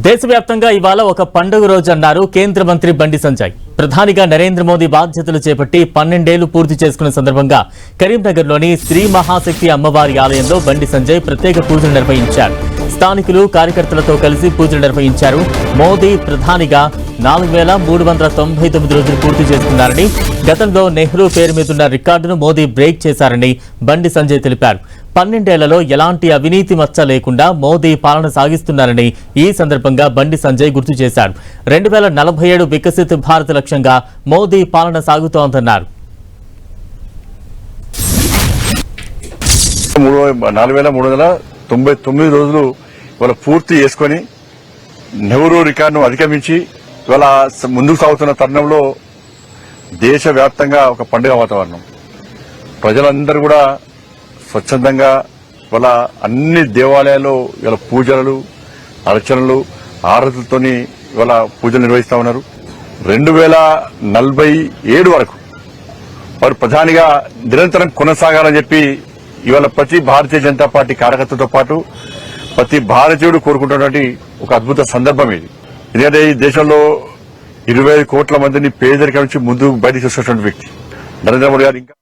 దేశవ్యాప్తంగా ఇవాళ ఒక పండుగ రోజు అన్నారు కేంద్ర మంత్రి బండి సంజయ్. ప్రధానిగా నరేంద్ర మోదీ బాధ్యతలు చేపట్టి 12 ఏళ్లు పూర్తి చేసుకున్న సందర్భంగా కరీంనగర్లోని శ్రీ మహాశక్తి అమ్మవారి ఆలయంలో బండి సంజయ్ ప్రత్యేక పూజలు నిర్వహించారు. స్థానికులు కార్యకర్తలతో కలిసి పూజలు నిర్వహించారు. మోదీ ప్రధానిగా 4399 రోజులు పూర్తి చేసుకున్నారని, గతంలో నెహ్రూ పేరు మీదున్న రికార్డును మోదీ బ్రేక్ చేశారని బండి సంజయ్ తెలిపారు. 12 ఏళ్లలో ఎలాంటి అవినీతి మచ్చ లేకుండా మోదీ పాలన సాగిస్తున్నారని ఈ సందర్భంగా బండి సంజయ్ గుర్తు చేశారు. 2047 వికసిత్ భారత్ లక్ష్యంగా మోదీ పాలన సాగుతోందన్నారు. 4399 రోజులు ఇవాళ పూర్తి చేసుకుని నెహ్రూ రికార్డును అధిగమించి ఇవాళ ముందుకు సాగుతున్న తరుణంలో దేశవ్యాప్తంగా ఒక పండుగ వాతావరణం. ప్రజలందరూ కూడా స్వచ్ఛందంగా ఇవాళ అన్ని దేవాలయాల్లో ఇవాళ పూజలు, అర్చనలు, ఆరతులతోని ఇవాళ పూజలు నిర్వహిస్తా ఉన్నారు. 2047 వరకు వారు ప్రధానిగా నిరంతరం కొనసాగాలని చెప్పి ఇవాళ ప్రతి భారతీయ జనతా పార్టీ కార్యకర్తతో పాటు ప్రతి భారతీయుడు కోరుకుంటున్నటువంటి ఒక అద్భుత సందర్భం ఇది. ఎందుకంటే ఈ దేశంలో 25 కోట్ల మందిని పేదరికం నుంచి ముందు బయటకు తీసుకొచ్చినటువంటి వ్యక్తి నరేంద్ర మోడీ గారు. ఇంకా